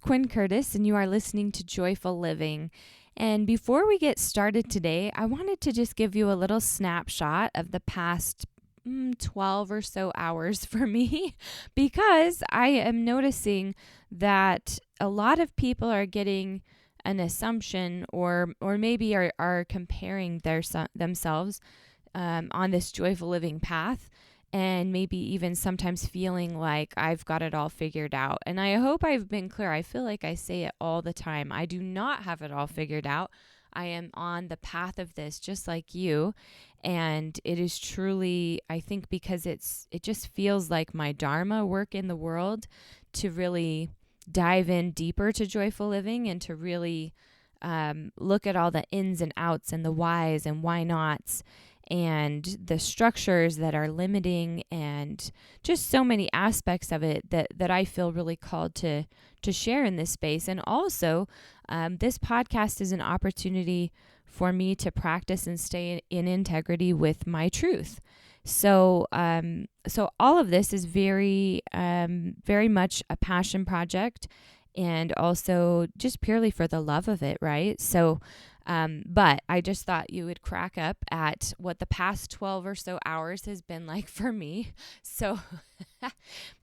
Quinn Curtis, and you are listening to Joyful Living. And before we get started today, I wanted to just give you a little snapshot of the past 12 or so hours for me, because I am noticing that a lot of people are getting an assumption or maybe are comparing themselves on this joyful living path, and maybe even sometimes feeling like I've got it all figured out. And I hope I've been clear. I feel like I say it all the time. I do not have it all figured out. I am on the path of this just like you. And it is truly, I think, because it just feels like my dharma work in the world to really dive in deeper to joyful living and to really look at all the ins and outs and the whys and why nots and the structures that are limiting and just so many aspects of it that I feel really called to share in this space. And also, this podcast is an opportunity for me to practice and stay in integrity with my truth. So all of this is very much a passion project, and also just purely for the love of it, right? So, but I just thought you would crack up at what the past 12 or so hours has been like for me. So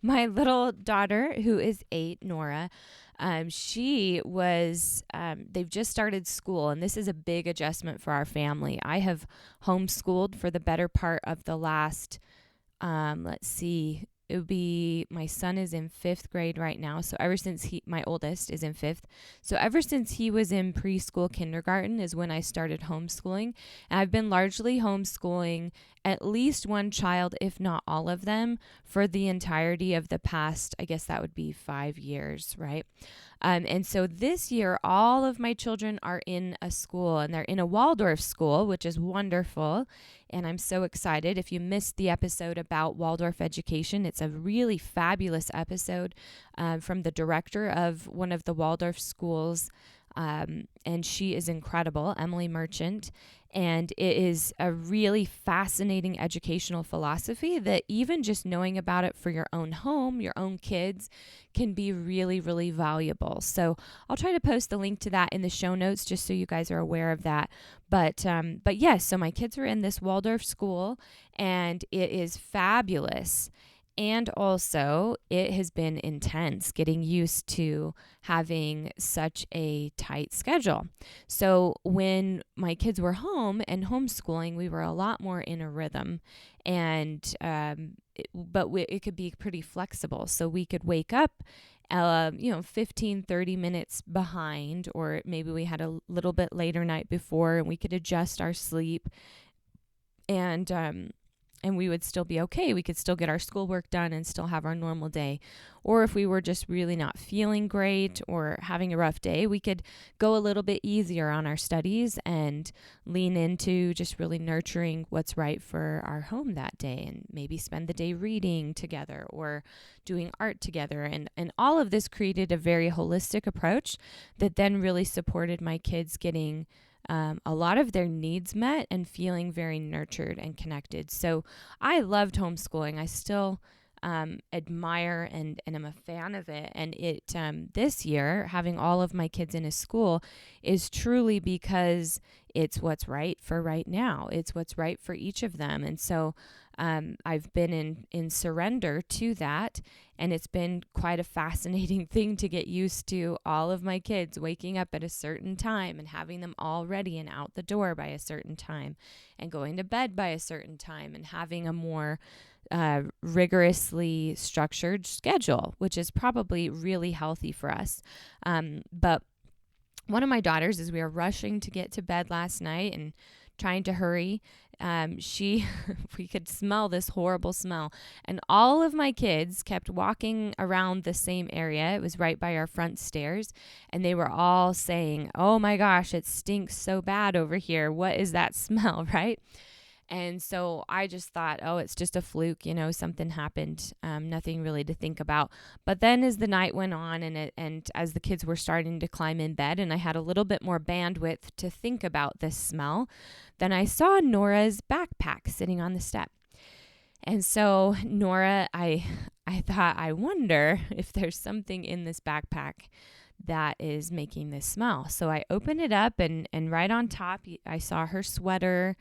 my little daughter, who is 8, Nora, they've just started school, and this is a big adjustment for our family. I have homeschooled for the better part of the last, it would be, my son is in 5th grade right now. So ever since my oldest is in 5th. So ever since he was in preschool, kindergarten is when I started homeschooling. And I've been largely homeschooling at least one child, if not all of them, for the entirety of the past, I guess that would be 5 years, right? And so this year, all of my children are in a school, and they're in a Waldorf school, which is wonderful. And I'm so excited. If you missed the episode about Waldorf education, it's a really fabulous episode from the director of one of the Waldorf schools. And she is incredible, Emily Merchant. And it is a really fascinating educational philosophy that even just knowing about it for your own home, your own kids, can be really, really valuable. So I'll try to post the link to that in the show notes just so you guys are aware of that. But yes, so my kids are in this Waldorf school, and it is fabulous. And also, it has been intense getting used to having such a tight schedule. So when my kids were home and homeschooling, we were a lot more in a rhythm, and it could be pretty flexible. So we could wake up 15, 30 minutes behind, or maybe we had a little bit later night before, and we could adjust our sleep, and we would still be okay. We could still get our schoolwork done and still have our normal day. Or if we were just really not feeling great or having a rough day, we could go a little bit easier on our studies and lean into just really nurturing what's right for our home that day, and maybe spend the day reading together or doing art together. And all of this created a very holistic approach that then really supported my kids getting a lot of their needs met and feeling very nurtured and connected. So I loved homeschooling. I still admire and am a fan of it. And this year, having all of my kids in a school is truly because it's what's right for right now. It's what's right for each of them. And so I've been in surrender to that, and it's been quite a fascinating thing to get used to all of my kids waking up at a certain time and having them all ready and out the door by a certain time and going to bed by a certain time, and having a more rigorously structured schedule, which is probably really healthy for us. But one of my daughters, as we were rushing to get to bed last night and trying to hurry, we could smell this horrible smell, and all of my kids kept walking around the same area. It was right by our front stairs, and they were all saying, "Oh my gosh, it stinks so bad over here. What is that smell?" Right? And so I just thought, oh, it's just a fluke, something happened, nothing really to think about. But then as the night went on, and as the kids were starting to climb in bed, and I had a little bit more bandwidth to think about this smell, then I saw Nora's backpack sitting on the step. And so Nora, I thought, I wonder if there's something in this backpack that is making this smell. So I opened it up, and right on top, I saw her sweater.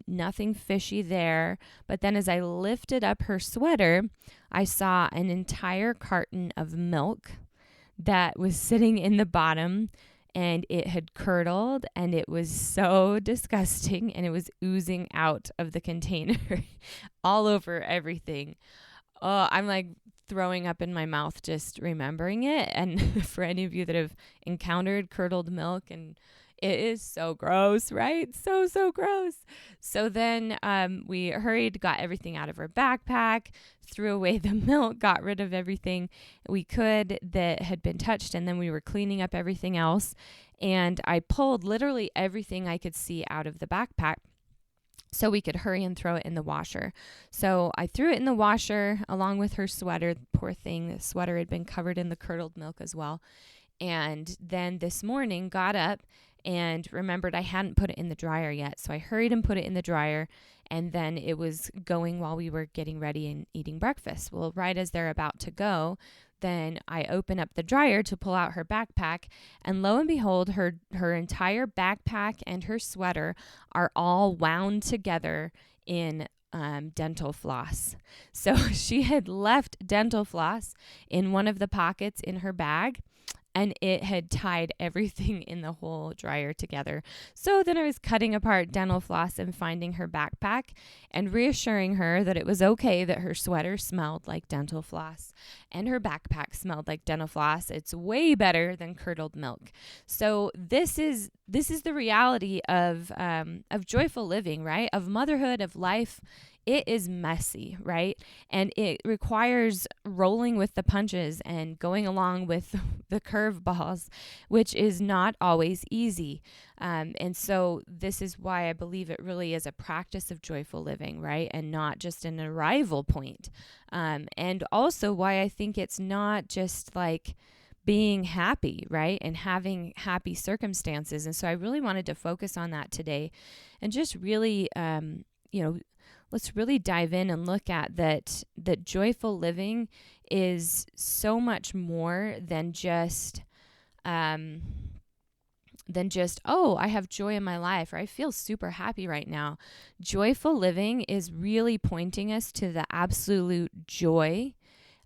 Nothing fishy there. But then as I lifted up her sweater, I saw an entire carton of milk that was sitting in the bottom, and it had curdled, and it was so disgusting, and it was oozing out of the container all over everything. Oh, I'm like throwing up in my mouth just remembering it. And for any of you that have encountered curdled milk, and it is so gross, right? So gross. So then we hurried, got everything out of her backpack, threw away the milk, got rid of everything we could that had been touched, and then we were cleaning up everything else. And I pulled literally everything I could see out of the backpack so we could hurry and throw it in the washer. So I threw it in the washer along with her sweater. Poor thing, the sweater had been covered in the curdled milk as well. And then this morning got up and remembered I hadn't put it in the dryer yet. So I hurried and put it in the dryer, and then it was going while we were getting ready and eating breakfast. Well, right as they're about to go, then I open up the dryer to pull out her backpack, and lo and behold, her entire backpack and her sweater are all wound together in dental floss. So she had left dental floss in one of the pockets in her bag, and it had tied everything in the whole dryer together. So then I was cutting apart dental floss and finding her backpack and reassuring her that it was okay that her sweater smelled like dental floss and her backpack smelled like dental floss. It's way better than curdled milk. So this is the reality of joyful living, right? Of motherhood, of life. It is messy, right? And it requires rolling with the punches and going along with the curveballs, which is not always easy. And so this is why I believe it really is a practice of joyful living, right? And not just an arrival point. And also why I think it's not just like being happy, right? And having happy circumstances. And so I really wanted to focus on that today and just really, let's really dive in and look at that joyful living is so much more than just, oh, I have joy in my life, or I feel super happy right now. Joyful living is really pointing us to the absolute joy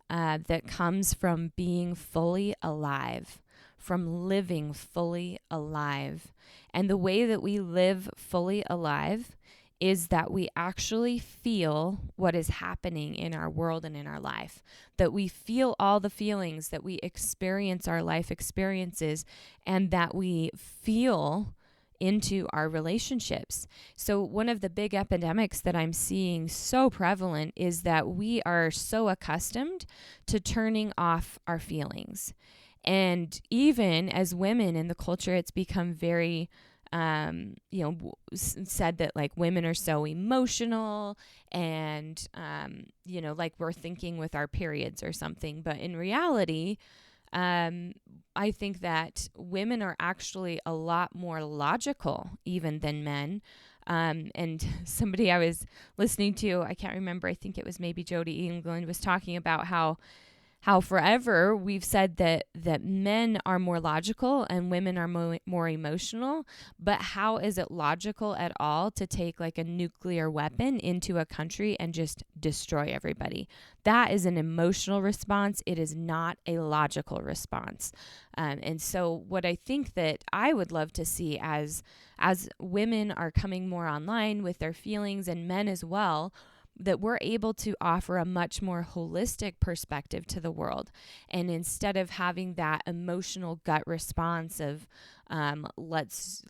that comes from being fully alive, from living fully alive. And the way that we live fully alive is that we actually feel what is happening in our world and in our life, that we feel all the feelings, that we experience our life experiences, and that we feel into our relationships. So one of the big epidemics that I'm seeing so prevalent is that we are so accustomed to turning off our feelings. And even as women in the culture, it's become very said that like women are so emotional and, like we're thinking with our periods or something. But in reality, I think that women are actually a lot more logical even than men. And somebody I was listening to, I can't remember, I think it was maybe Jody England, was talking about how forever we've said that men are more logical and women are more emotional, but how is it logical at all to take like a nuclear weapon into a country and just destroy everybody? That is an emotional response. It is not a logical response. And so what I think that I would love to see as women are coming more online with their feelings, and men as well, that we're able to offer a much more holistic perspective to the world. And instead of having that emotional gut response of let's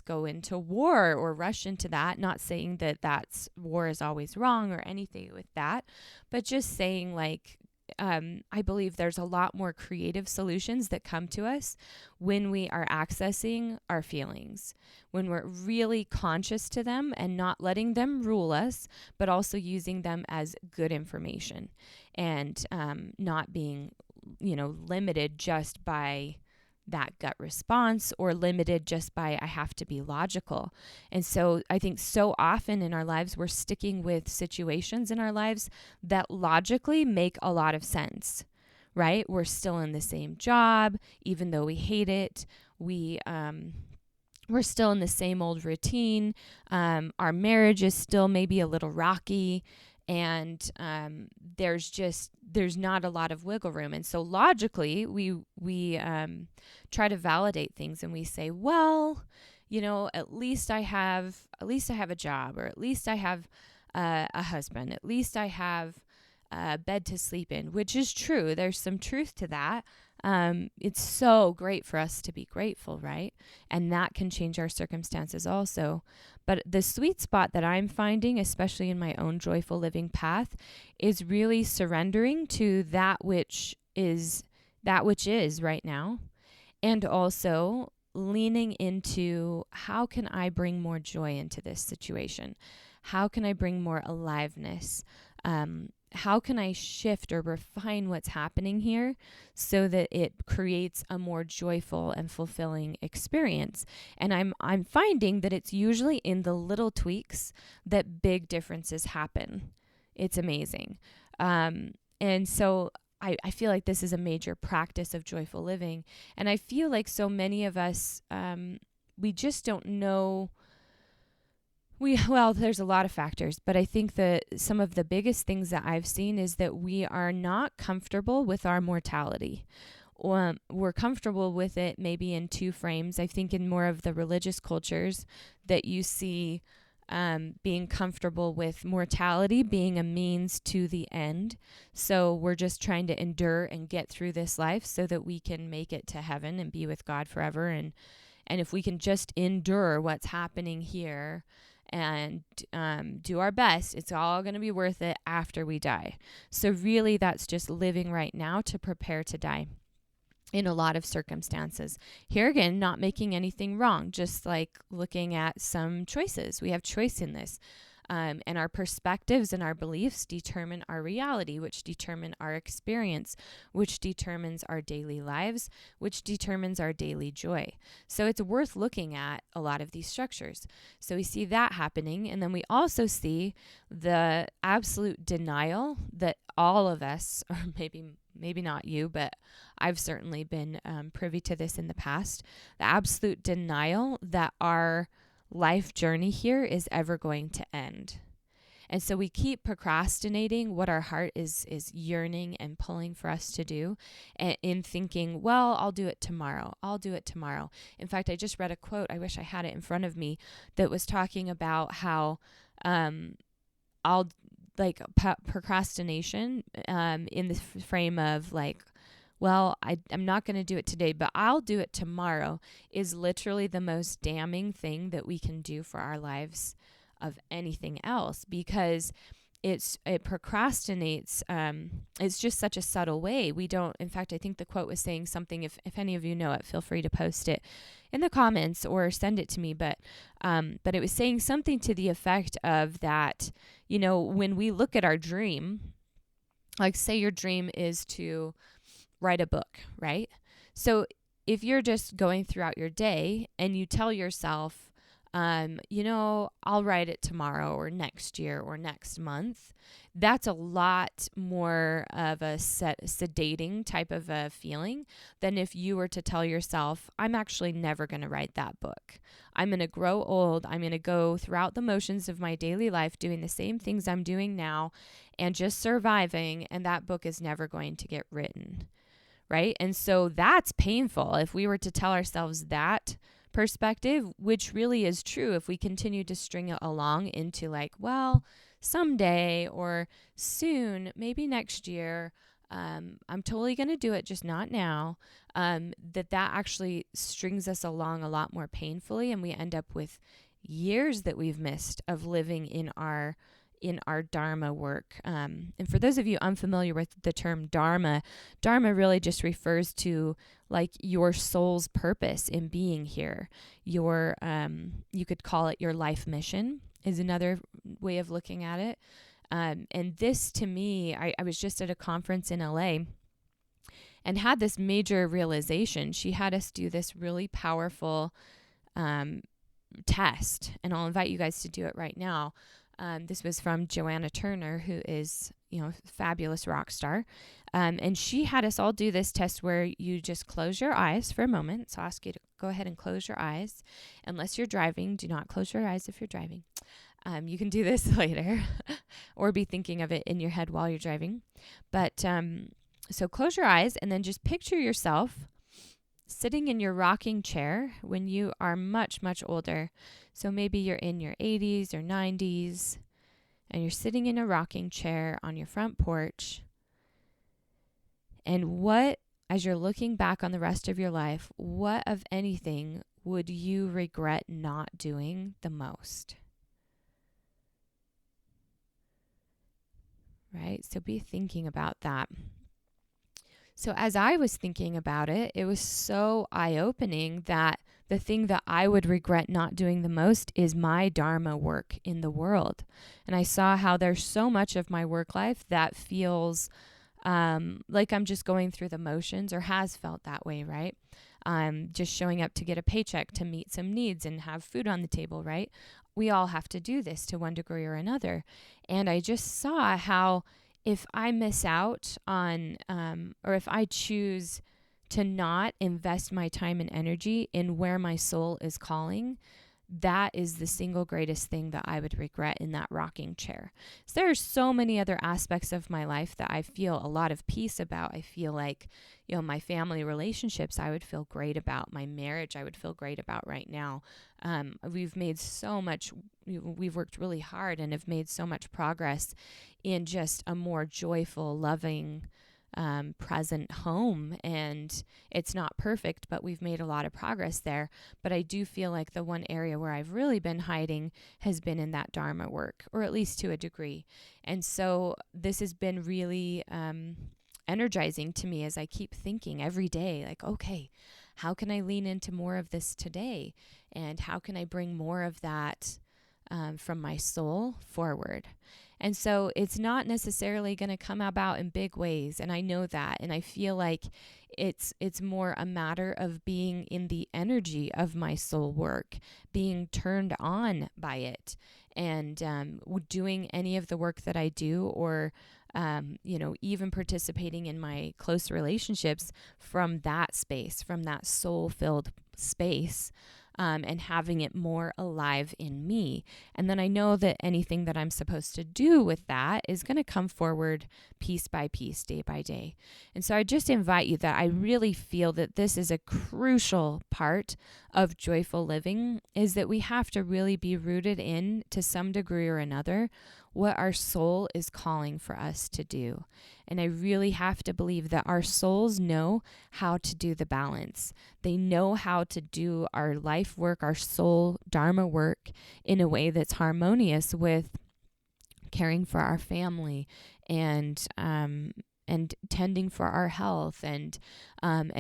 go into war or rush into that, not saying that war is always wrong or anything with that, but just saying like, I believe there's a lot more creative solutions that come to us when we are accessing our feelings, when we're really conscious to them and not letting them rule us, but also using them as good information and not being, limited just by that gut response or limited just by I have to be logical. And so I think so often in our lives, we're sticking with situations in our lives that logically make a lot of sense, right? We're still in the same job, even though we hate it. We're still in the same old routine. Our marriage is still maybe a little rocky, and there's not a lot of wiggle room. And so logically, we try to validate things, and we say, well, at least I have a job, or at least I have a husband, at least I have a bed to sleep in, which is true. There's some truth to that. It's so great for us to be grateful, right? And that can change our circumstances also. But the sweet spot that I'm finding, especially in my own joyful living path, is really surrendering to that which is right now, and also leaning into, how can I bring more joy into this situation? How can I bring more aliveness? How can I shift or refine what's happening here so that it creates a more joyful and fulfilling experience? And I'm finding that it's usually in the little tweaks that big differences happen. It's amazing. And so I feel like this is a major practice of joyful living. And I feel like so many of us, we just don't know. There's a lot of factors, but I think that some of the biggest things that I've seen is that we are not comfortable with our mortality. We're comfortable with it maybe in two frames. I think in more of the religious cultures that you see being comfortable with mortality being a means to the end. So we're just trying to endure and get through this life so that we can make it to heaven and be with God forever. And if we can just endure what's happening here and do our best, it's all going to be worth it after we die. So really, that's just living right now to prepare to die in a lot of circumstances. Here again, not making anything wrong, just like looking at some choices. We have choice in this. And our perspectives and our beliefs determine our reality, which determine our experience, which determines our daily lives, which determines our daily joy. So it's worth looking at a lot of these structures. So we see that happening. And then we also see the absolute denial that all of us, or maybe not you, but I've certainly been privy to this in the past, the absolute denial that our life journey here is ever going to end. And so we keep procrastinating what our heart is yearning and pulling for us to do, and in thinking, well, I'll do it tomorrow. In fact, I just read a quote, I wish I had it in front of me, that was talking about how procrastination in the frame of like, well, I'm not going to do it today, but I'll do it tomorrow, is literally the most damning thing that we can do for our lives of anything else, because it procrastinates. It's just such a subtle way. We don't, in fact, I think the quote was saying something, if any of you know it, feel free to post it in the comments or send it to me. But it was saying something to the effect of that, when we look at our dream, like say your dream is to write a book, right? So if you're just going throughout your day and you tell yourself, I'll write it tomorrow or next year or next month, that's a lot more of a sedating type of a feeling than if you were to tell yourself, I'm actually never going to write that book. I'm going to grow old. I'm going to go throughout the motions of my daily life doing the same things I'm doing now and just surviving, and that book is never going to get written. Right? And so that's painful if we were to tell ourselves that perspective, which really is true if we continue to string it along into like, well, someday or soon, maybe next year, I'm totally going to do it, just not now. That actually strings us along a lot more painfully, and we end up with years that we've missed of living in our Dharma work. And for those of you unfamiliar with the term Dharma really just refers to like your soul's purpose in being here. Your, you could call it your life mission is another way of looking at it. And this to me, I was just at a conference in LA and had this major realization. She had us do this really powerful test, and I'll invite you guys to do it right now. This was from Joanna Turner, who is, fabulous rock star. And she had us all do this test where you just close your eyes for a moment. So I'll ask you to go ahead and close your eyes. Unless you're driving, do not close your eyes if you're driving. You can do this later or be thinking of it in your head while you're driving. But so close your eyes and then just picture yourself sitting in your rocking chair when you are much, much older. So maybe you're in your 80s or 90s and you're sitting in a rocking chair on your front porch. And as you're looking back on the rest of your life, what of anything would you regret not doing the most? Right? So be thinking about that. So as I was thinking about it, it was so eye-opening that the thing that I would regret not doing the most is my Dharma work in the world. And I saw how there's so much of my work life that feels like I'm just going through the motions, or has felt that way, right? Just showing up to get a paycheck, to meet some needs and have food on the table, right? We all have to do this to one degree or another. And I just saw how if I miss out on, or if I choose to not invest my time and energy in where my soul is calling, that is the single greatest thing that I would regret in that rocking chair. So there are so many other aspects of my life that I feel a lot of peace about. I feel like, my family relationships, I would feel great about. My marriage, I would feel great about right now. We've made so much, we've worked really hard and have made so much progress in just a more joyful, loving, present home. And it's not perfect, but we've made a lot of progress there. But I do feel like the one area where I've really been hiding has been in that Dharma work, or at least to a degree. And so this has been really energizing to me as I keep thinking every day, like, okay, how can I lean into more of this today? And how can I bring more of that from my soul forward? And so it's not necessarily going to come about in big ways. And I know that. And I feel like it's more a matter of being in the energy of my soul work, being turned on by it, and doing any of the work that I do, or even participating in my close relationships from that space, from that soul-filled space, and having it more alive in me. And then I know that anything that I'm supposed to do with that is going to come forward piece by piece, day by day. And so I just invite you that I really feel that this is a crucial part of joyful living, is that we have to really be rooted in, to some degree or another, what our soul is calling for us to do. And I really have to believe that our souls know how to do the balance. They know how to do our life work, our soul Dharma work, in a way that's harmonious with caring for our family and tending for our health, and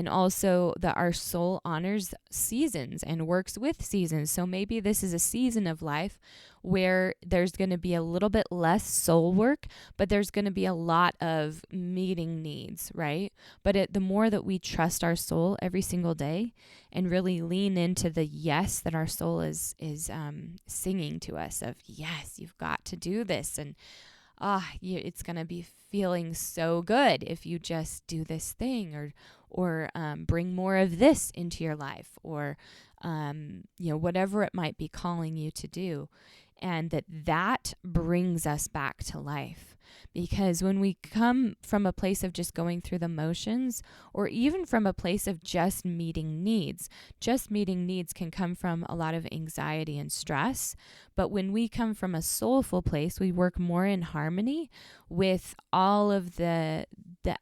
also that our soul honors seasons and works with seasons. So maybe this is a season of life where there's going to be a little bit less soul work, but there's going to be a lot of meeting needs, right? But the more that we trust our soul every single day and really lean into the yes that our soul is singing to us of, yes, you've got to do this, and it's going to be feeling so good if you just do this thing, or bring more of this into your life, or whatever it might be calling you to do. And that brings us back to life. Because when we come from a place of just going through the motions, or even from a place of just meeting needs can come from a lot of anxiety and stress. But when we come from a soulful place, we work more in harmony with all of the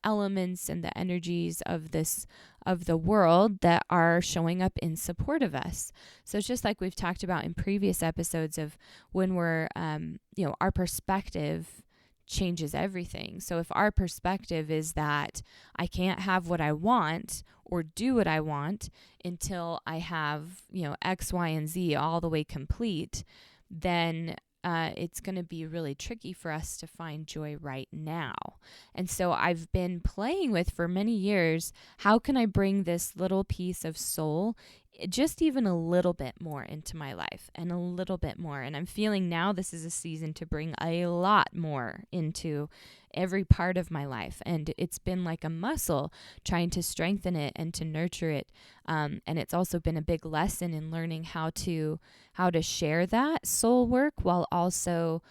elements and the energies of the world that are showing up in support of us. So it's just like we've talked about in previous episodes of when we're, our perspective changes everything. So if our perspective is that I can't have what I want or do what I want until I have, X, Y, and Z all the way complete, then it's going to be really tricky for us to find joy right now. And so I've been playing with for many years, how can I bring this little piece of soul just even a little bit more into my life and a little bit more. And I'm feeling now this is a season to bring a lot more into every part of my life. And it's been like a muscle, trying to strengthen it and to nurture it. And it's also been a big lesson in learning how to share that soul work while also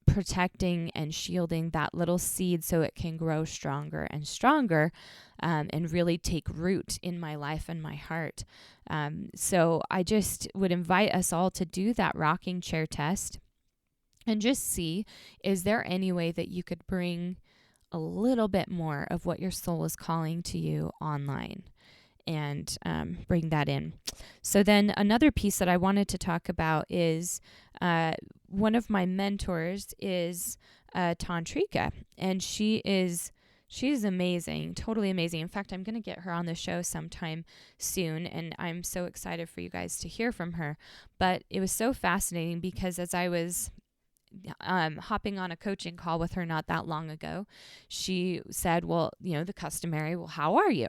protecting and shielding that little seed so it can grow stronger and stronger, and really take root in my life and my heart. So I just would invite us all to do that rocking chair test and just see, is there any way that you could bring a little bit more of what your soul is calling to you online, and bring that in. So then another piece that I wanted to talk about is one of my mentors is Tantrika, and she's amazing, totally amazing. In fact, I'm going to get her on the show sometime soon, and I'm so excited for you guys to hear from her. But it was so fascinating because as I was hopping on a coaching call with her not that long ago, she said, well, the customary, well, how are you?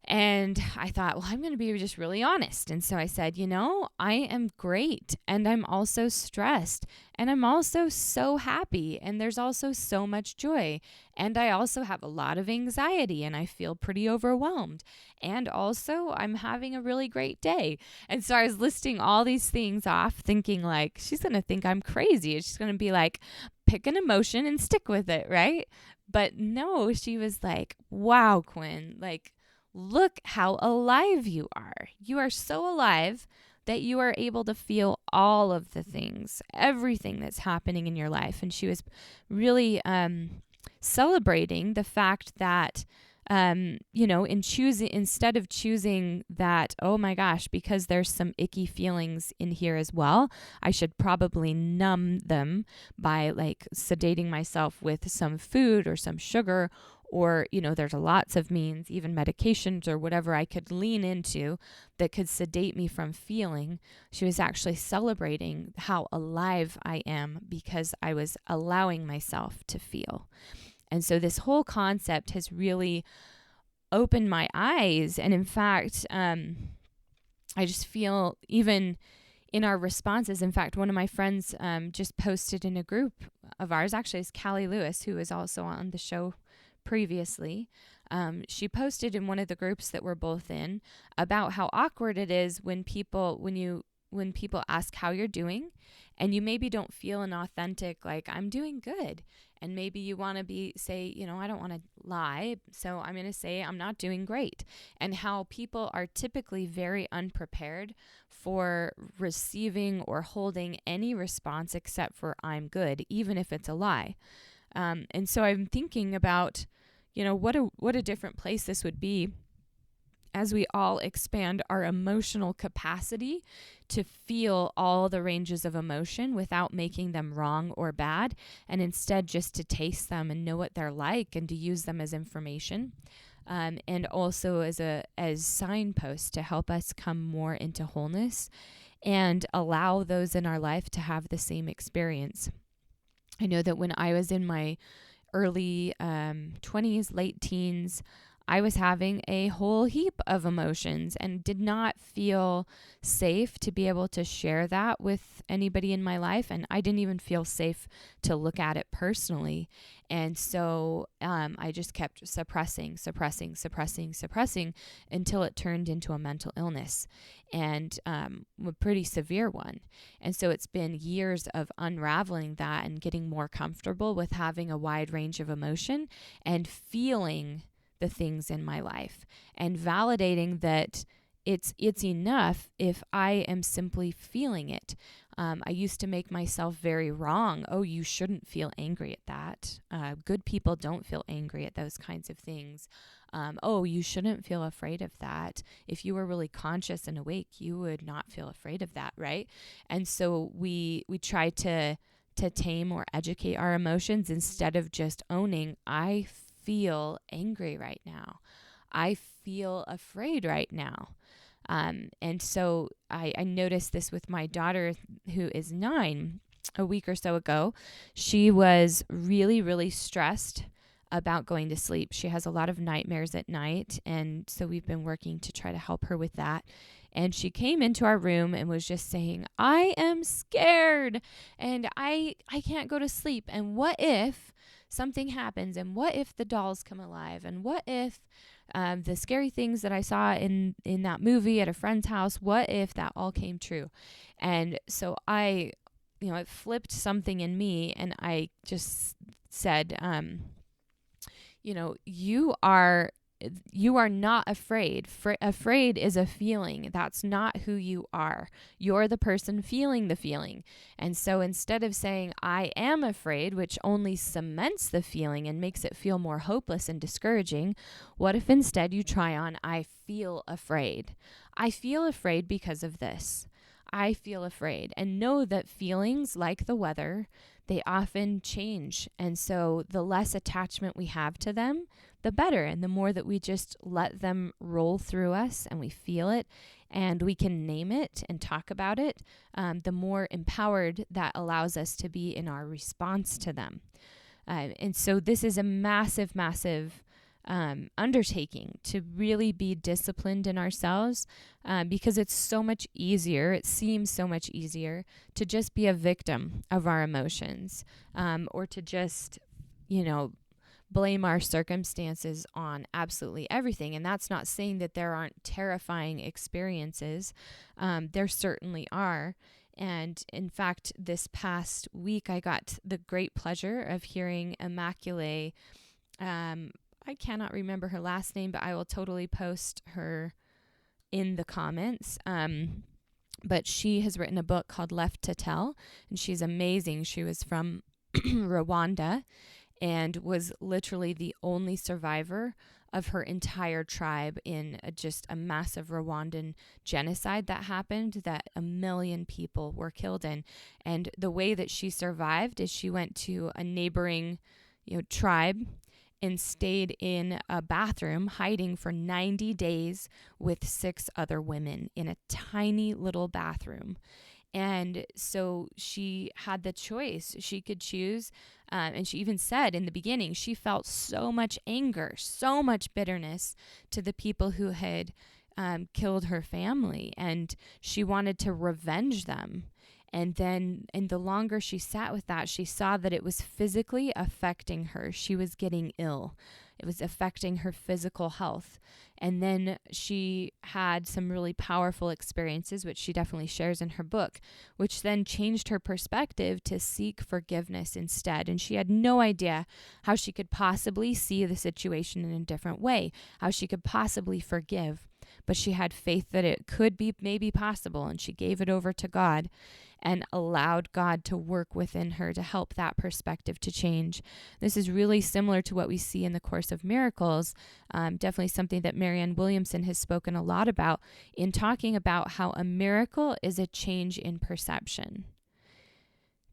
And I thought, well, I'm going to be just really honest. And so I said, I am great. And I'm also stressed. And I'm also so happy. And there's also so much joy. And I also have a lot of anxiety and I feel pretty overwhelmed. And also I'm having a really great day. And so I was listing all these things off thinking like, she's going to think I'm crazy. She's going to be like, pick an emotion and stick with it, right? But no, she was like, wow, Quinn, like, look how alive you are. You are so alive that you are able to feel all of the things, everything that's happening in your life. And she was really celebrating the fact that, instead of choosing that, oh my gosh, because there's some icky feelings in here as well, I should probably numb them by like sedating myself with some food or some sugar, or, there's lots of means, even medications or whatever I could lean into that could sedate me from feeling. She was actually celebrating how alive I am because I was allowing myself to feel. And so this whole concept has really opened my eyes. And in fact, I just feel even in our responses, in fact, one of my friends just posted in a group of ours, actually it's Callie Lewis, who was also on the show previously. She posted in one of the groups that we're both in about how awkward it is when people ask how you're doing, and you maybe don't feel an authentic like I'm doing good, and maybe you want to say I don't want to lie, so I'm going to say I'm not doing great, and how people are typically very unprepared for receiving or holding any response except for I'm good, even if it's a lie. And so I'm thinking about, what a different place this would be as we all expand our emotional capacity to feel all the ranges of emotion without making them wrong or bad, and instead just to taste them and know what they're like and to use them as information, and also as signposts to help us come more into wholeness and allow those in our life to have the same experience. I know that when I was in my early 20s, late teens, I was having a whole heap of emotions and did not feel safe to be able to share that with anybody in my life. And I didn't even feel safe to look at it personally. And so I just kept suppressing until it turned into a mental illness, and a pretty severe one. And so it's been years of unraveling that and getting more comfortable with having a wide range of emotion and feeling the things in my life and validating that it's enough if I am simply feeling it. I used to make myself very wrong. Oh, you shouldn't feel angry at that. Good people don't feel angry at those kinds of things. Oh, you shouldn't feel afraid of that. If you were really conscious and awake, you would not feel afraid of that, right? And so we try to tame or educate our emotions instead of just owning, I feel angry right now. I feel afraid right now. And so I noticed this with my daughter, who is 9, a week or so ago. She was really, really stressed about going to sleep. She has a lot of nightmares at night, and so we've been working to try to help her with that. And she came into our room and was just saying, I am scared and I can't go to sleep. And what if something happens? And what if the dolls come alive? And what if the scary things that I saw in that movie at a friend's house, what if that all came true? And so it flipped something in me, and I just said, you are not afraid. Afraid is a feeling. That's not who you are. You're the person feeling the feeling. And so instead of saying, I am afraid, which only cements the feeling and makes it feel more hopeless and discouraging, what if instead you try on, I feel afraid. I feel afraid because of this. I feel afraid. And know that feelings, like the weather, they often change. And so the less attachment we have to them, the better. And the more that we just let them roll through us and we feel it and we can name it and talk about it, the more empowered that allows us to be in our response to them. And so this is a massive, massive undertaking to really be disciplined in ourselves, because it's so much easier, it seems so much easier to just be a victim of our emotions, or to just, blame our circumstances on absolutely everything. And that's not saying that there aren't terrifying experiences. There certainly are. And in fact, this past week, I got the great pleasure of hearing Immaculée. I cannot remember her last name, but I will totally post her in the comments. But she has written a book called Left to Tell, and she's amazing. She was from Rwanda and was literally the only survivor of her entire tribe in just a massive Rwandan genocide that happened, that 1 million people were killed in. And the way that she survived is she went to a neighboring, tribe and stayed in a bathroom hiding for 90 days with 6 other women in a tiny little bathroom. And so she had the choice. She could choose. And she even said in the beginning, she felt so much anger, so much bitterness to the people who had killed her family. And she wanted to revenge them. And then, and the longer she sat with that, she saw that it was physically affecting her. She was getting ill. It was affecting her physical health. And then she had some really powerful experiences, which she definitely shares in her book, which then changed her perspective to seek forgiveness instead. And she had no idea how she could possibly see the situation in a different way, how she could possibly forgive. But she had faith that it could be maybe possible, and she gave it over to God and allowed God to work within her to help that perspective to change. This is really similar to what we see in the Course of Miracles, definitely something that Marianne Williamson has spoken a lot about in talking about how a miracle is a change in perception.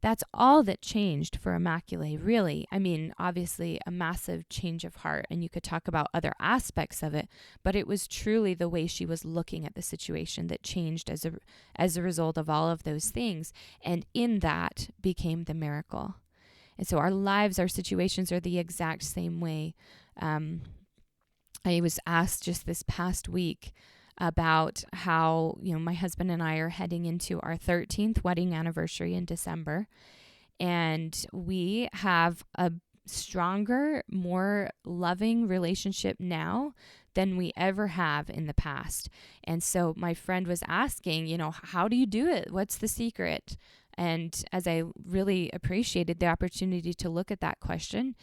That's all that changed for Immaculée, really. I mean, obviously a massive change of heart, and you could talk about other aspects of it, but it was truly the way she was looking at the situation that changed as a result of all of those things. And in that became the miracle. And so our lives, our situations are the exact same way. I was asked just this past week about how, my husband and I are heading into our 13th wedding anniversary in December. And we have a stronger, more loving relationship now than we ever have in the past. And so my friend was asking, how do you do it? What's the secret? And as I really appreciated the opportunity to look at that question,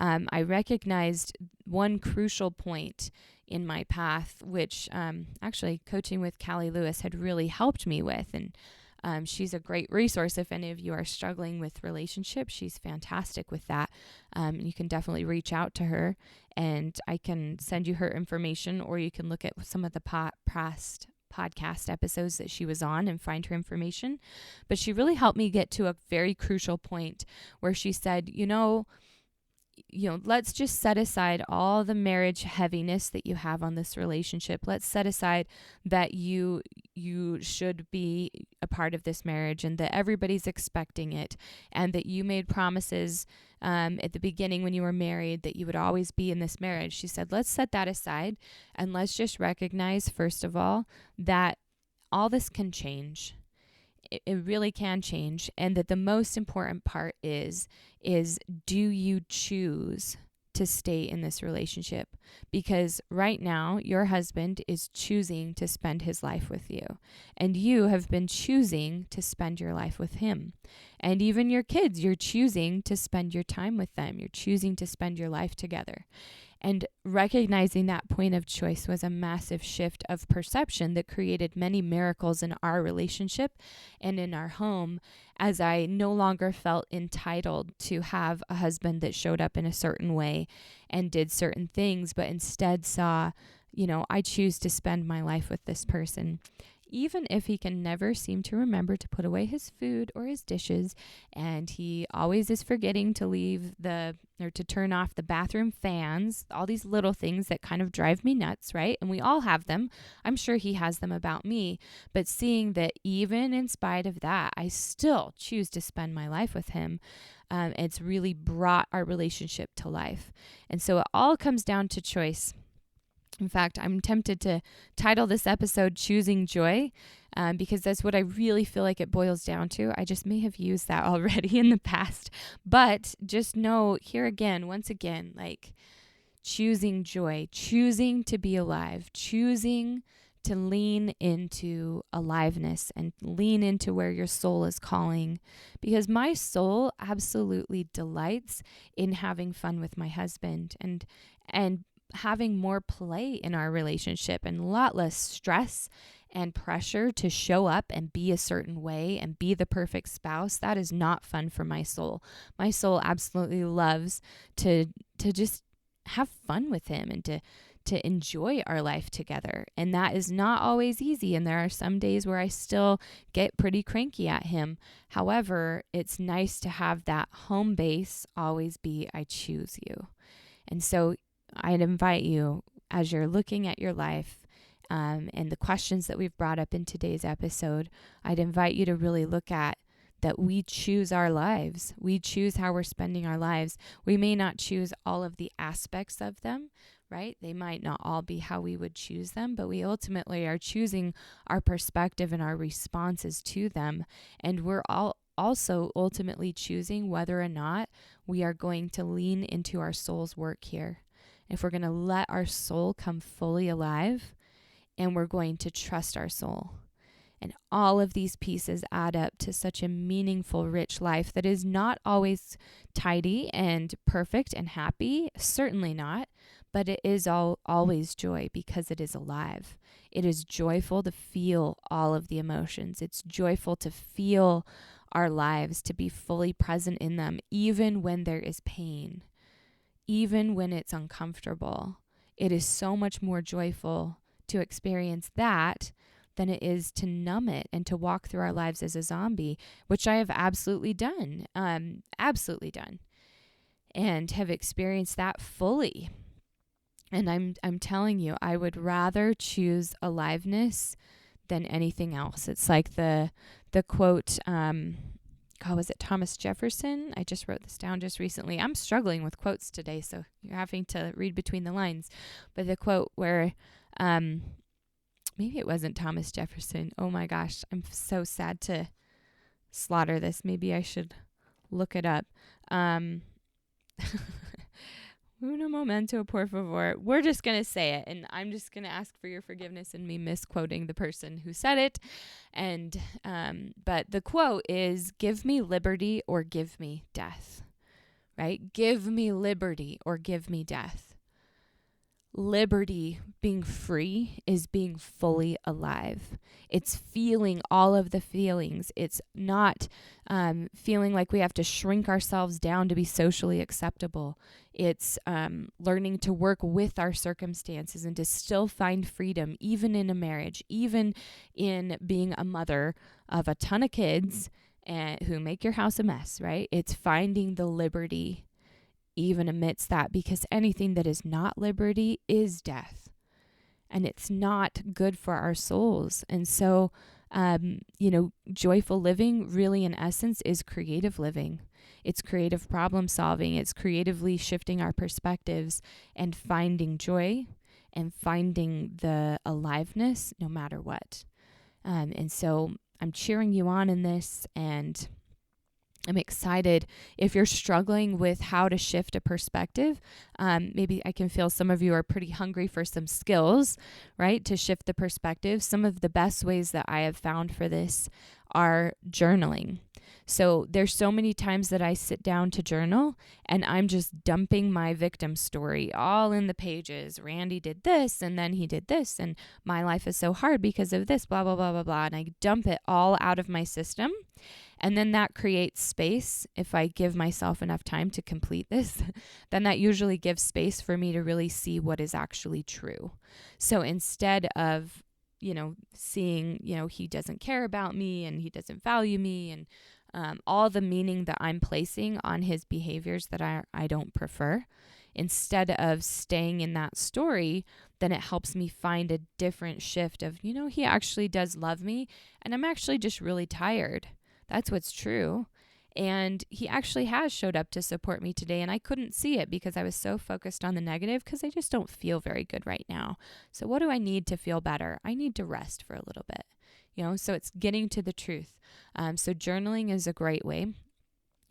I recognized one crucial point in my path, which actually coaching with Callie Lewis had really helped me with. And she's a great resource if any of you are struggling with relationships. She's fantastic with that. You can definitely reach out to her, and I can send you her information, or you can look at some of the past podcast episodes that she was on and find her information. But she really helped me get to a very crucial point where she said, let's just set aside all the marriage heaviness that you have on this relationship. Let's set aside that you should be a part of this marriage and that everybody's expecting it, and that you made promises at the beginning when you were married, that you would always be in this marriage. She said, let's set that aside and let's just recognize, first of all, that all this can change. It really can change. And that the most important part is do you choose to stay in this relationship? Because right now, your husband is choosing to spend his life with you, and you have been choosing to spend your life with him. And even your kids, you're choosing to spend your time with them. You're choosing to spend your life together. And recognizing that point of choice was a massive shift of perception that created many miracles in our relationship and in our home, as I no longer felt entitled to have a husband that showed up in a certain way and did certain things, but instead saw, I choose to spend my life with this person. Even if he can never seem to remember to put away his food or his dishes, and he always is forgetting to to turn off the bathroom fans, all these little things that kind of drive me nuts, right? And we all have them. I'm sure he has them about me, but seeing that even in spite of that, I still choose to spend my life with him. It's really brought our relationship to life. And so it all comes down to choice. In fact, I'm tempted to title this episode Choosing Joy, because that's what I really feel like it boils down to. I just may have used that already in the past, but just know here again, once again, like choosing joy, choosing to be alive, choosing to lean into aliveness and lean into where your soul is calling, because my soul absolutely delights in having fun with my husband and having more play in our relationship and a lot less stress and pressure to show up and be a certain way and be the perfect spouse. That is not fun for my soul. My soul absolutely loves to just have fun with him and to enjoy our life together. And that is not always easy. And there are some days where I still get pretty cranky at him. However, it's nice to have that home base always be, I choose you. And so I'd invite you, as you're looking at your life and the questions that we've brought up in today's episode, I'd invite you to really look at that we choose our lives. We choose how we're spending our lives. We may not choose all of the aspects of them, right? They might not all be how we would choose them, but we ultimately are choosing our perspective and our responses to them. And we're all also ultimately choosing whether or not we are going to lean into our soul's work here. If we're going to let our soul come fully alive, and we're going to trust our soul. And all of these pieces add up to such a meaningful, rich life that is not always tidy and perfect and happy. Certainly not. But it is always joy because it is alive. It is joyful to feel all of the emotions. It's joyful to feel our lives, to be fully present in them, even when there is pain. Even when it's uncomfortable. It is so much more joyful to experience that than it is to numb it and to walk through our lives as a zombie, which I have absolutely done, and have experienced that fully. And I'm telling you, I would rather choose aliveness than anything else. It's like the quote, was it Thomas Jefferson? I just wrote this down just recently. I'm struggling with quotes today, so you're having to read between the lines. But the quote where, maybe it wasn't Thomas Jefferson. Oh my gosh, I'm so sad to slaughter this. Maybe I should look it up. Uno momento, por favor. We're just going to say it, and I'm just going to ask for your forgiveness in me misquoting the person who said it. And but the quote is, give me liberty or give me death, right? Give me liberty or give me death. Liberty, being free, is being fully alive. It's feeling all of the feelings. It's not feeling like we have to shrink ourselves down to be socially acceptable. It's learning to work with our circumstances and to still find freedom, even in a marriage, even in being a mother of a ton of kids who make your house a mess, right? It's finding the liberty even amidst that, because anything that is not liberty is death, and it's not good for our souls. And so, joyful living really in essence is creative living. It's creative problem solving. It's creatively shifting our perspectives and finding joy and finding the aliveness no matter what. And so I'm cheering you on in this, and I'm excited. If you're struggling with how to shift a perspective, maybe I can feel some of you are pretty hungry for some skills, right, to shift the perspective. Some of the best ways that I have found for this are journaling. So there's so many times that I sit down to journal and I'm just dumping my victim story all in the pages. Randy did this and then he did this and my life is so hard because of this, blah, blah, blah, blah, blah. And I dump it all out of my system. And then that creates space. If I give myself enough time to complete this, then that usually gives space for me to really see what is actually true. So instead of, seeing, he doesn't care about me and he doesn't value me and all the meaning that I'm placing on his behaviors that I don't prefer, instead of staying in that story, then it helps me find a different shift of, he actually does love me and I'm actually just really tired. That's what's true. And he actually has showed up to support me today. And I couldn't see it because I was so focused on the negative because I just don't feel very good right now. So what do I need to feel better? I need to rest for a little bit, so it's getting to the truth. So journaling is a great way.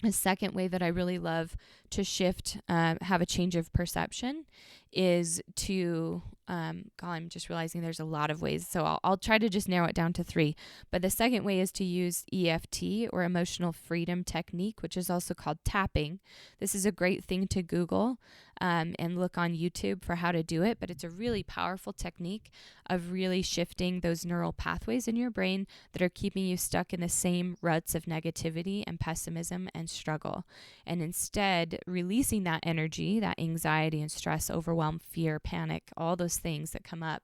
A second way that I really love to shift, have a change of perception is to, I'm just realizing there's a lot of ways. So I'll try to just narrow it down to 3. But the second way is to use EFT or emotional freedom technique, which is also called tapping. This is a great thing to Google and look on YouTube for how to do it. But it's a really powerful technique of really shifting those neural pathways in your brain that are keeping you stuck in the same ruts of negativity and pessimism and struggle. And instead, releasing that energy, that anxiety and stress, overwhelm, fear, panic, all those things that come up,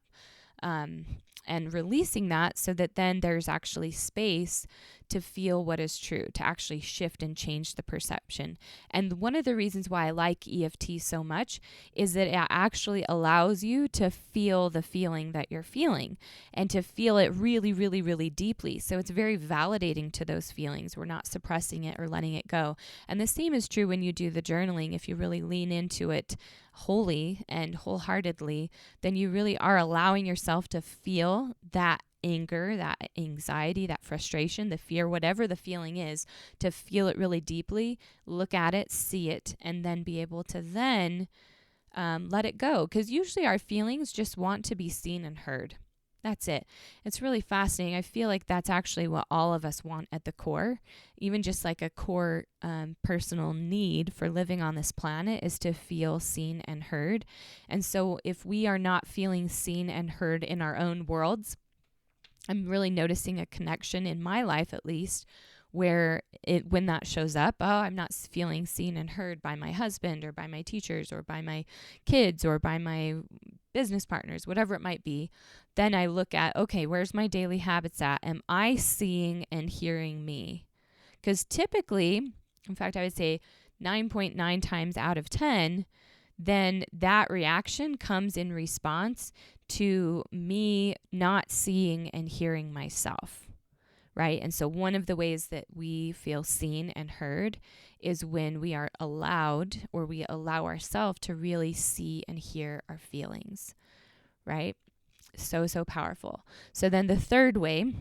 and releasing that so that then there's actually space to feel what is true, to actually shift and change the perception. And one of the reasons why I like EFT so much is that it actually allows you to feel the feeling that you're feeling and to feel it really, really, really deeply. So it's very validating to those feelings. We're not suppressing it or letting it go. And the same is true when you do the journaling. If you really lean into it wholly and wholeheartedly, then you really are allowing yourself to feel that anger, that anxiety, that frustration, the fear, whatever the feeling is, to feel it really deeply, look at it, see it, and then be able to then let it go. Because usually our feelings just want to be seen and heard. That's it. It's really fascinating. I feel like that's actually what all of us want at the core. Even just like a core personal need for living on this planet is to feel seen and heard. And so if we are not feeling seen and heard in our own worlds, I'm really noticing a connection in my life, at least, where when that shows up, I'm not feeling seen and heard by my husband or by my teachers or by my kids or by my business partners, whatever it might be. Then I look at, okay, where's my daily habits at? Am I seeing and hearing me? Because typically, in fact, I would say 9.9 times out of 10, then that reaction comes in response to me not seeing and hearing myself, right? And so one of the ways that we feel seen and heard is when we are allowed, or we allow ourselves to really see and hear our feelings, right? So powerful. So then the third way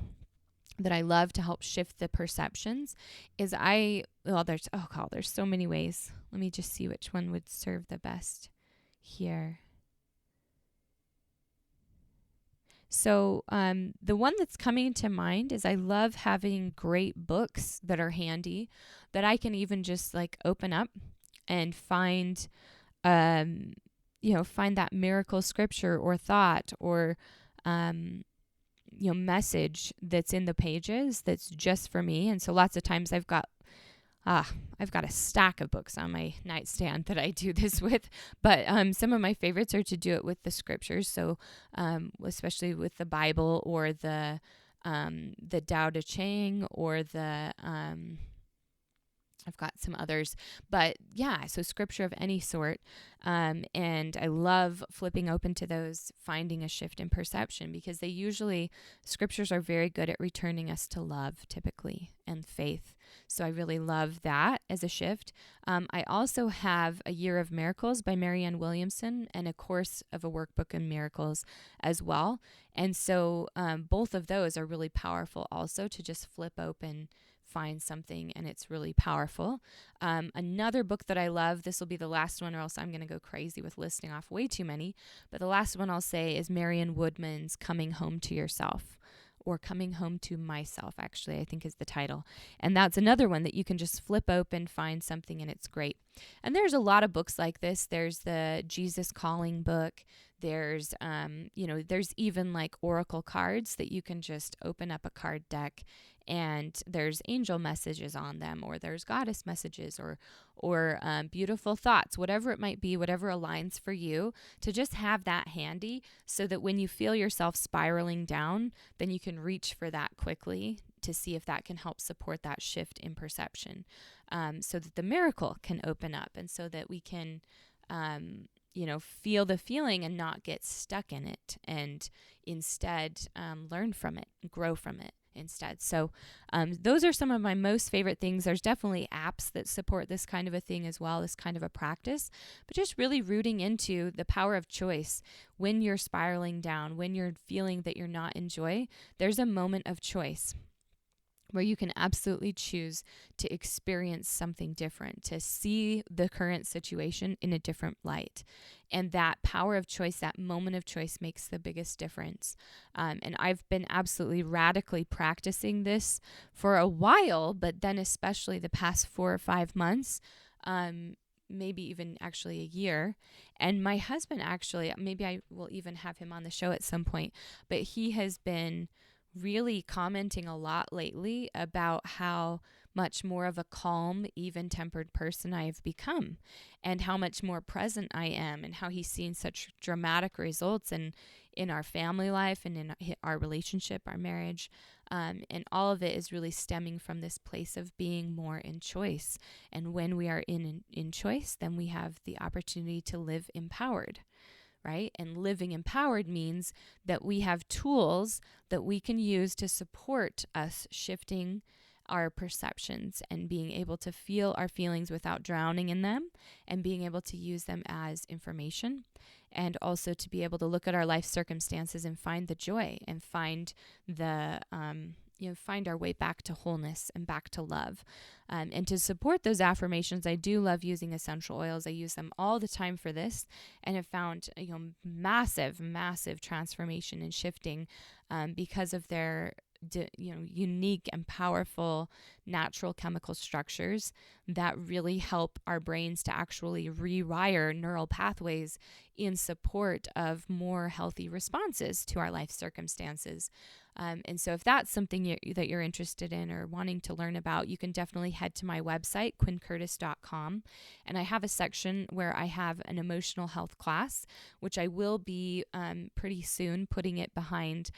that I love to help shift the perceptions is there's so many ways. Let me just see which one would serve the best here. So the one that's coming to mind is I love having great books that are handy that I can even just like open up and find that miracle scripture or thought or message that's in the pages that's just for me. And so lots of times I've got a stack of books on my nightstand that I do this with, but some of my favorites are to do it with the scriptures. So especially with the Bible or the Tao Te Ching or the I've got some others, but yeah, so scripture of any sort. And I love flipping open to those, finding a shift in perception, because scriptures are very good at returning us to love typically and faith. So I really love that as a shift. I also have A Year of Miracles by Marianne Williamson and a course of a workbook in miracles as well. And so both of those are really powerful also to just flip open, find something, and it's really powerful. Another book that I love, this will be the last one or else I'm going to go crazy with listing off way too many, but the last one I'll say is Marianne Woodman's Coming Home to Yourself, or Coming Home to Myself, actually, I think is the title. And that's another one that you can just flip open, find something, and it's great. And there's a lot of books like this. There's the Jesus Calling book. There's, there's even like oracle cards that you can just open up a card deck, and there's angel messages on them, or there's goddess messages, or beautiful thoughts, whatever it might be, whatever aligns for you, to just have that handy so that when you feel yourself spiraling down, then you can reach for that quickly to see if that can help support that shift in perception, so that the miracle can open up, and so that we can feel the feeling and not get stuck in it, and instead learn from it, grow from it instead. So those are some of my most favorite things. There's definitely apps that support this kind of a thing as well, this kind of a practice, but just really rooting into the power of choice. When you're spiraling down, when you're feeling that you're not in joy, there's a moment of choice where you can absolutely choose to experience something different, to see the current situation in a different light. And that power of choice, that moment of choice, makes the biggest difference. And I've been absolutely radically practicing this for a while, but then especially the past 4 or 5 months, maybe even actually a year. And my husband actually, maybe I will even have him on the show at some point, but he has been really commenting a lot lately about how much more of a calm, even-tempered person I have become, and how much more present I am, and how he's seen such dramatic results in our family life and in our relationship, our marriage. And all of it is really stemming from this place of being more in choice. And when we are in choice, then we have the opportunity to live empowered. Right? And living empowered means that we have tools that we can use to support us shifting our perceptions and being able to feel our feelings without drowning in them, and being able to use them as information, and also to be able to look at our life circumstances and find the joy and find the find our way back to wholeness and back to love. And to support those affirmations, I do love using essential oils. I use them all the time for this, and have found massive transformation and shifting because of their unique and powerful natural chemical structures that really help our brains to actually rewire neural pathways in support of more healthy responses to our life circumstances. And so if that's something that you're interested in or wanting to learn about, you can definitely head to my website, quincurtis.com. And I have a section where I have an emotional health class, which I will be pretty soon putting it behind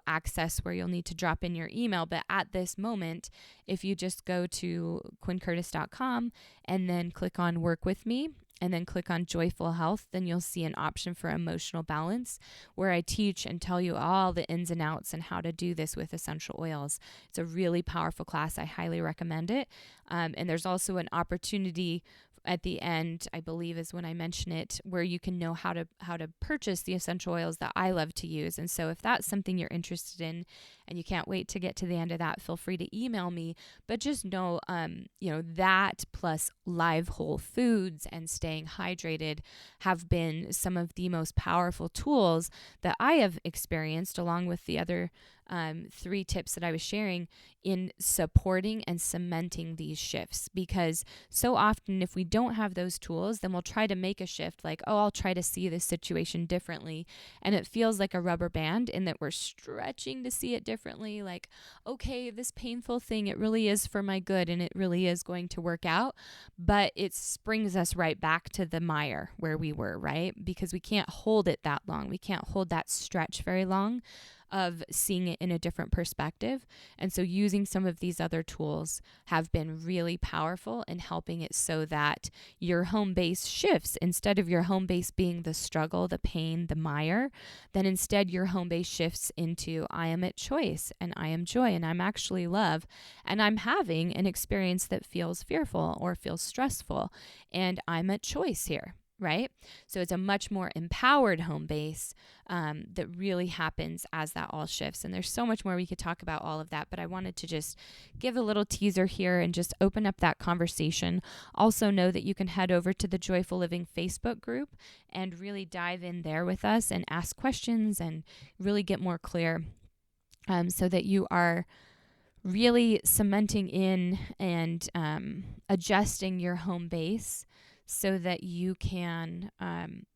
access where you'll need to drop in your email. But at this moment, if you just go to quincurtis.com and then click on Work With Me, and then click on Joyful Health, then you'll see an option for emotional balance, where I teach and tell you all the ins and outs and how to do this with essential oils. It's a really powerful class. I highly recommend it. And there's also an opportunity at the end, I believe is when I mention it, where you can know how to purchase the essential oils that I love to use. And so if that's something you're interested in and you can't wait to get to the end of that, feel free to email me. But just know, that plus live whole foods and staying hydrated have been some of the most powerful tools that I have experienced, along with the other 3 tips that I was sharing, in supporting and cementing these shifts. Because so often if we don't have those tools, then we'll try to make a shift like, I'll try to see this situation differently. And it feels like a rubber band in that we're stretching to see it differently. Like, okay, this painful thing, it really is for my good and it really is going to work out. But it springs us right back to the mire where we were, right? Because we can't hold it that long. We can't hold that stretch very long. of seeing it in a different perspective. And so using some of these other tools have been really powerful in helping it so that your home base shifts. Instead of your home base being the struggle, the pain, the mire, then instead your home base shifts into I am at choice and I am joy and I'm actually love and I'm having an experience that feels fearful or feels stressful and I'm at choice here. Right? So it's a much more empowered home base that really happens as that all shifts. And there's so much more we could talk about all of that, but I wanted to just give a little teaser here and just open up that conversation. Also know that you can head over to the Joyful Living Facebook group and really dive in there with us and ask questions and really get more clear so that you are really cementing in and adjusting your home base so that you can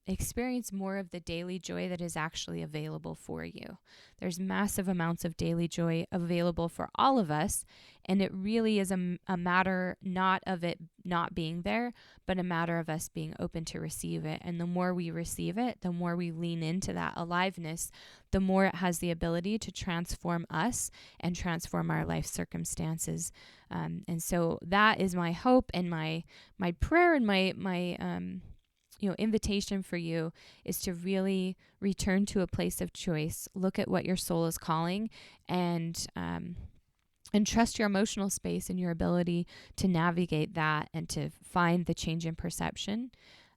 experience more of the daily joy that is actually available for you. There's massive amounts of daily joy available for all of us, and it really is a matter not of it not being there, but a matter of us being open to receive it. And the more we receive it, the more we lean into that aliveness, the more it has the ability to transform us and transform our life circumstances. And so that is my hope and my prayer and my invitation for you is to really return to a place of choice. Look at what your soul is calling and trust your emotional space and your ability to navigate that and to find the change in perception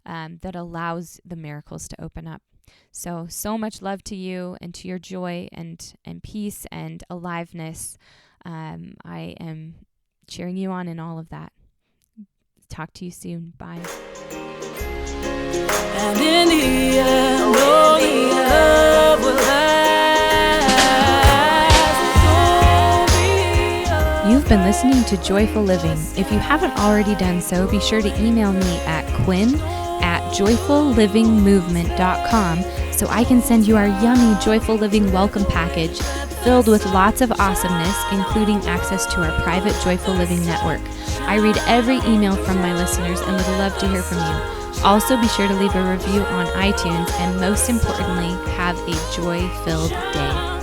that allows the miracles to open up. So much love to you and to your joy and peace and aliveness. I am cheering you on in all of that. Talk to you soon. Bye. And in the end, only love will last. You've been listening to Joyful Living. If you haven't already done so, be sure to email me at quinn@joyfullivingmovement.com so I can send you our yummy Joyful Living welcome package filled with lots of awesomeness, including access to our private Joyful Living network. I read every email from my listeners and would love to hear from you. Also, be sure to leave a review on iTunes and most importantly, have a joy-filled day.